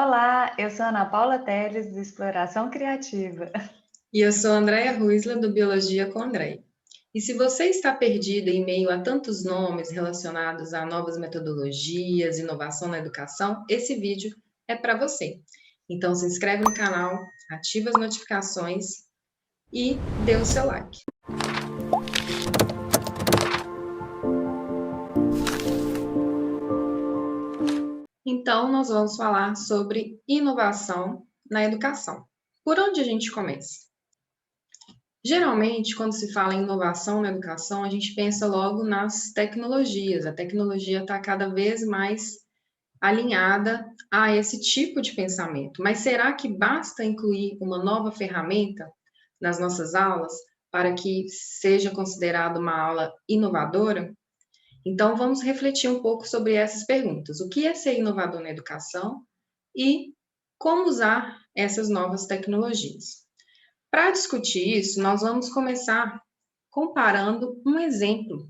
Olá, eu sou Ana Paula Teles, de Exploração Criativa. E eu sou Andréia Ruisla, do Biologia com Andréia. E se você está perdida em meio a tantos nomes relacionados a novas metodologias, inovação na educação, esse vídeo é para você. Então se inscreve no canal, ativa as notificações e dê o seu like. Então nós vamos falar sobre inovação na educação. Por onde a gente começa? Geralmente, quando se fala em inovação na educação, a gente pensa logo nas tecnologias. A tecnologia está cada vez mais alinhada a esse tipo de pensamento. Mas será que basta incluir uma nova ferramenta nas nossas aulas para que seja considerada uma aula inovadora? Então, vamos refletir um pouco sobre essas perguntas. O que é ser inovador na educação e como usar essas novas tecnologias? Para discutir isso, nós vamos começar comparando um exemplo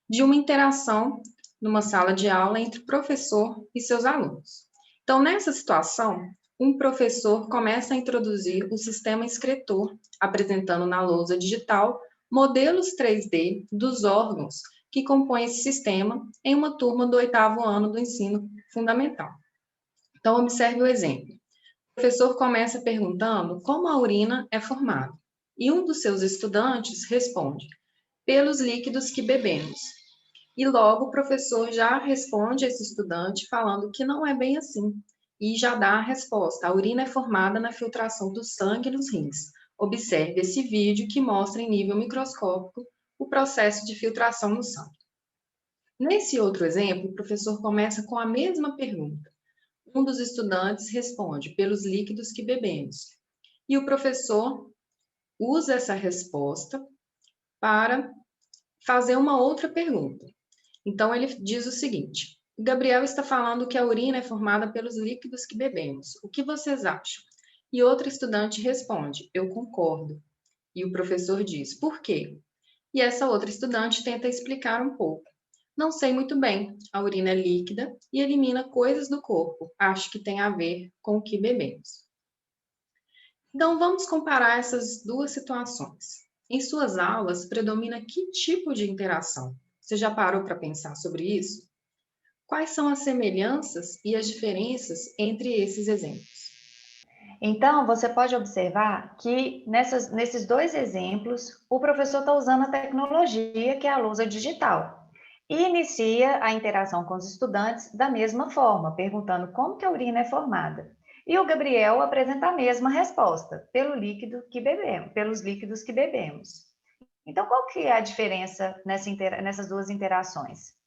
de uma interação numa sala de aula entre professor e seus alunos. Então, nessa situação, um professor começa a introduzir o sistema escritor, apresentando na lousa digital modelos 3D dos órgãos que compõem esse sistema em uma turma do 8º ano do ensino fundamental. Então, observe o exemplo. O professor começa perguntando como a urina é formada, e um dos seus estudantes responde: pelos líquidos que bebemos. E logo o professor já responde a esse estudante falando que não é bem assim, e já dá a resposta: a urina é formada na filtração do sangue nos rins. Observe esse vídeo que mostra em nível microscópico o processo de filtração no sangue. Nesse outro exemplo, o professor começa com a mesma pergunta. Um dos estudantes responde: pelos líquidos que bebemos. E o professor usa essa resposta para fazer uma outra pergunta. Então, ele diz o seguinte: o Gabriel está falando que a urina é formada pelos líquidos que bebemos. O que vocês acham? E outro estudante responde: eu concordo. E o professor diz: por quê? E essa outra estudante tenta explicar um pouco. Não sei muito bem. A urina é líquida e elimina coisas do corpo. Acho que tem a ver com o que bebemos. Então, vamos comparar essas duas situações. Em suas aulas, predomina que tipo de interação? Você já parou para pensar sobre isso? Quais são as semelhanças e as diferenças entre esses exemplos? Então, você pode observar que nesses dois exemplos, o professor está usando a tecnologia, que é a lousa digital, e inicia a interação com os estudantes da mesma forma, perguntando como que a urina é formada. E o Gabriel apresenta a mesma resposta, pelos líquidos que bebemos. Então, qual que é a diferença nessas duas interações?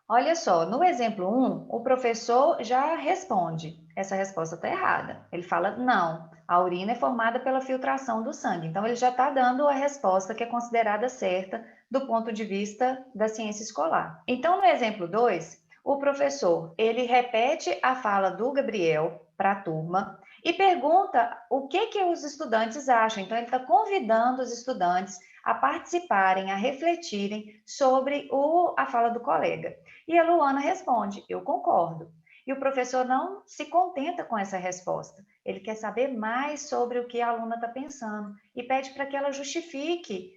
Olha só, no exemplo 1, o professor já responde. Essa resposta está errada. Ele fala, não, a urina é formada pela filtração do sangue. Então, ele já está dando a resposta que é considerada certa do ponto de vista da ciência escolar. Então, no exemplo 2, o professor, ele repete a fala do Gabriel para a turma e pergunta o que os estudantes acham. Então, ele está convidando os estudantes a participarem, a refletirem sobre a fala do colega. E a Luana responde: eu concordo. E o professor não se contenta com essa resposta. Ele quer saber mais sobre o que a aluna está pensando e pede para que ela justifique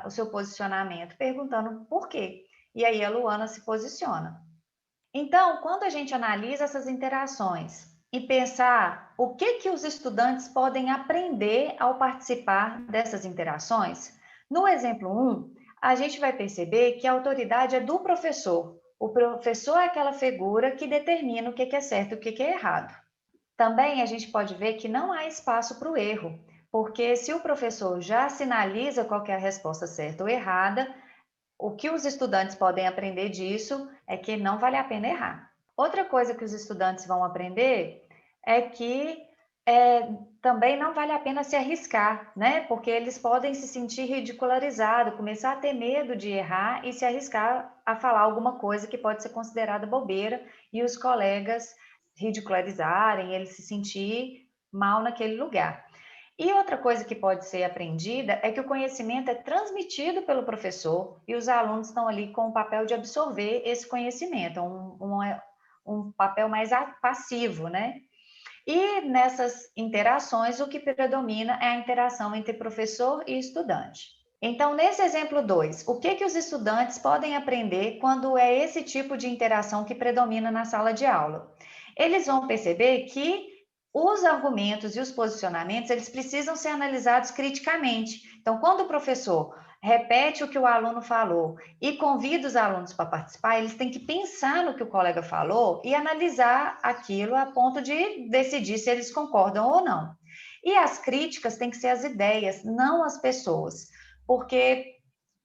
o seu posicionamento, perguntando por quê. E aí a Luana se posiciona. Então, quando a gente analisa essas interações e pensar o que os estudantes podem aprender ao participar dessas interações, no exemplo 1, a gente vai perceber que a autoridade é do professor. O professor é aquela figura que determina o que é certo e o que é errado. Também a gente pode ver que não há espaço para o erro, porque se o professor já sinaliza qual é a resposta certa ou errada, o que os estudantes podem aprender disso é que não vale a pena errar. Outra coisa que os estudantes vão aprender é que também não vale a pena se arriscar, né? Porque eles podem se sentir ridicularizados, começar a ter medo de errar e se arriscar a falar alguma coisa que pode ser considerada bobeira e os colegas ridicularizarem, ele se sentir mal naquele lugar. E outra coisa que pode ser aprendida é que o conhecimento é transmitido pelo professor e os alunos estão ali com o papel de absorver esse conhecimento, um papel mais passivo, né? E nessas interações, o que predomina é a interação entre professor e estudante. Então, nesse exemplo 2, o que os estudantes podem aprender quando é esse tipo de interação que predomina na sala de aula? Eles vão perceber que os argumentos e os posicionamentos, eles precisam ser analisados criticamente. Então, quando o professor repete o que o aluno falou e convida os alunos para participar, eles têm que pensar no que o colega falou e analisar aquilo a ponto de decidir se eles concordam ou não. E as críticas têm que ser as ideias, não as pessoas, porque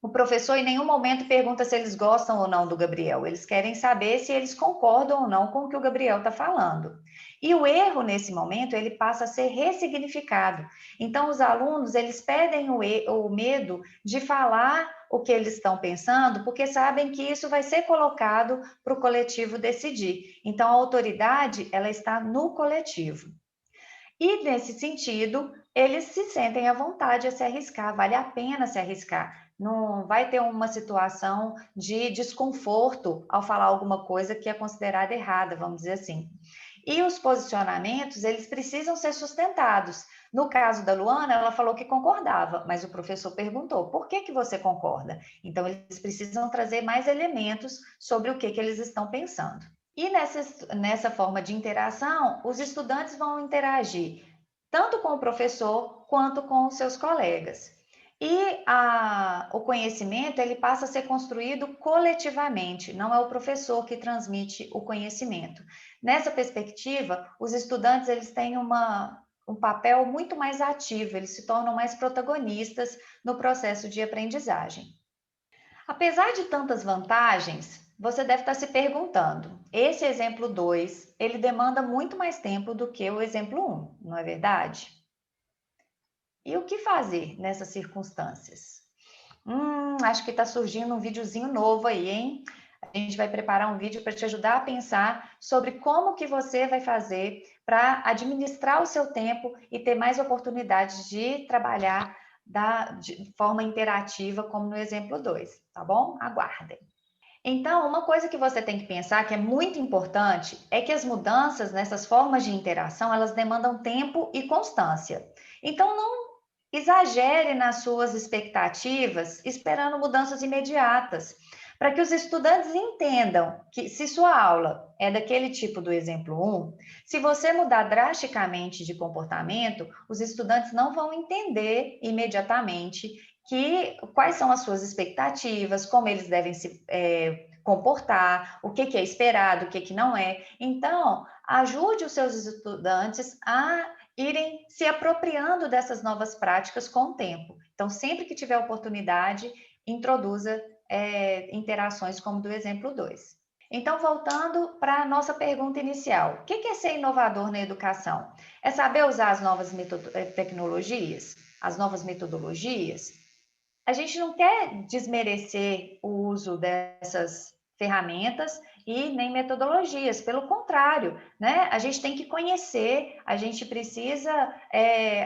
o professor em nenhum momento pergunta se eles gostam ou não do Gabriel, eles querem saber se eles concordam ou não com o que o Gabriel está falando. E o erro, nesse momento, ele passa a ser ressignificado. Então, os alunos, eles perdem o medo de falar o que eles estão pensando, porque sabem que isso vai ser colocado para o coletivo decidir. Então, a autoridade, ela está no coletivo. E, nesse sentido, eles se sentem à vontade a se arriscar, vale a pena se arriscar. Não vai ter uma situação de desconforto ao falar alguma coisa que é considerada errada, vamos dizer assim. E os posicionamentos, eles precisam ser sustentados. No caso da Luana, ela falou que concordava, mas o professor perguntou, por que você concorda? Então, eles precisam trazer mais elementos sobre o que eles estão pensando. E nessa forma de interação, os estudantes vão interagir tanto com o professor quanto com os seus colegas. E o conhecimento ele passa a ser construído coletivamente, não é o professor que transmite o conhecimento. Nessa perspectiva, os estudantes eles têm um papel muito mais ativo, eles se tornam mais protagonistas no processo de aprendizagem. Apesar de tantas vantagens, você deve estar se perguntando, esse exemplo 2, ele demanda muito mais tempo do que o exemplo 1, não é verdade? E o que fazer nessas circunstâncias? Acho que está surgindo um videozinho novo aí, hein? A gente vai preparar um vídeo para te ajudar a pensar sobre como que você vai fazer para administrar o seu tempo e ter mais oportunidades de trabalhar de forma interativa, como no exemplo 2, tá bom? Aguardem. Então, uma coisa que você tem que pensar que é muito importante é que as mudanças nessas formas de interação, elas demandam tempo e constância. Então, não exagere nas suas expectativas esperando mudanças imediatas, para que os estudantes entendam que se sua aula é daquele tipo do exemplo 1, se você mudar drasticamente de comportamento, os estudantes não vão entender imediatamente quais são as suas expectativas, como eles devem se comportar, o que é esperado, o que não é. Então, ajude os seus estudantes a irem se apropriando dessas novas práticas com o tempo. Então, sempre que tiver oportunidade, introduza interações como do exemplo 2. Então, voltando para a nossa pergunta inicial, o que é ser inovador na educação? É saber usar as novas tecnologias, as novas metodologias? A gente não quer desmerecer o uso dessas ferramentas e nem metodologias, pelo contrário, né? A gente tem que conhecer, a gente precisa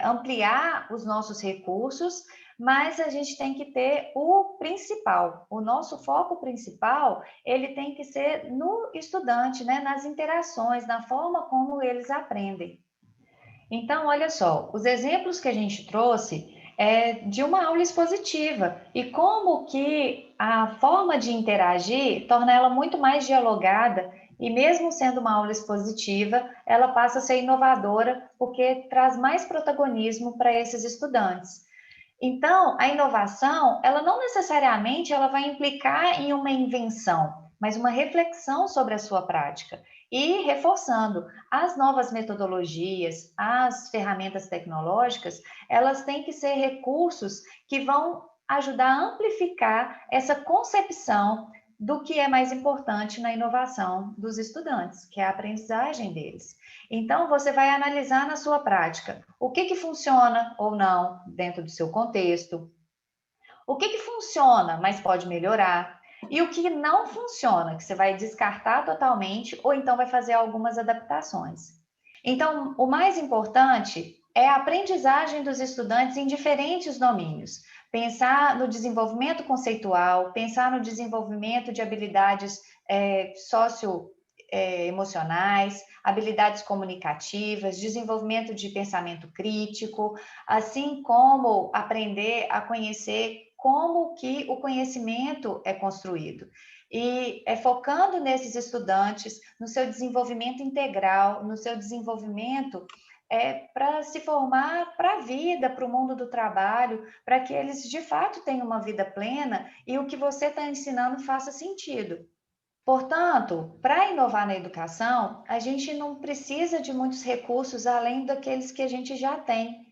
ampliar os nossos recursos, mas a gente tem que ter o principal, o nosso foco principal, ele tem que ser no estudante, né? Nas interações, na forma como eles aprendem. Então, olha só, os exemplos que a gente trouxe é de uma aula expositiva e como que a forma de interagir torna ela muito mais dialogada e mesmo sendo uma aula expositiva, ela passa a ser inovadora porque traz mais protagonismo para esses estudantes. Então, a inovação, ela não necessariamente ela vai implicar em uma invenção, mas uma reflexão sobre a sua prática. E reforçando, as novas metodologias, as ferramentas tecnológicas, elas têm que ser recursos que vão ajudar a amplificar essa concepção do que é mais importante na inovação dos estudantes, que é a aprendizagem deles. Então, você vai analisar na sua prática o que funciona ou não dentro do seu contexto, o que funciona, mas pode melhorar, e o que não funciona, que você vai descartar totalmente ou então vai fazer algumas adaptações. Então, o mais importante é a aprendizagem dos estudantes em diferentes domínios. Pensar no desenvolvimento conceitual, pensar no desenvolvimento de habilidades emocionais, habilidades comunicativas, desenvolvimento de pensamento crítico, assim como aprender a conhecer como que o conhecimento é construído. E é focando nesses estudantes, no seu desenvolvimento integral, no seu desenvolvimento para se formar para a vida, para o mundo do trabalho, para que eles de fato tenham uma vida plena e o que você está ensinando faça sentido. Portanto, para inovar na educação, a gente não precisa de muitos recursos além daqueles que a gente já tem.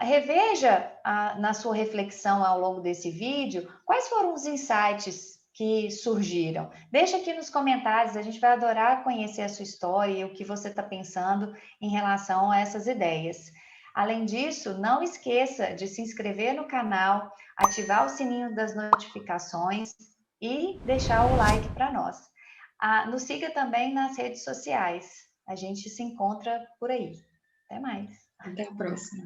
Reveja na sua reflexão ao longo desse vídeo quais foram os insights que surgiram. Deixa aqui nos comentários, a gente vai adorar conhecer a sua história e o que você está pensando em relação a essas ideias. Além disso, não esqueça de se inscrever no canal, ativar o sininho das notificações e deixar o like para nós. Nos siga também nas redes sociais. A gente se encontra por aí. Até mais. Até a próxima.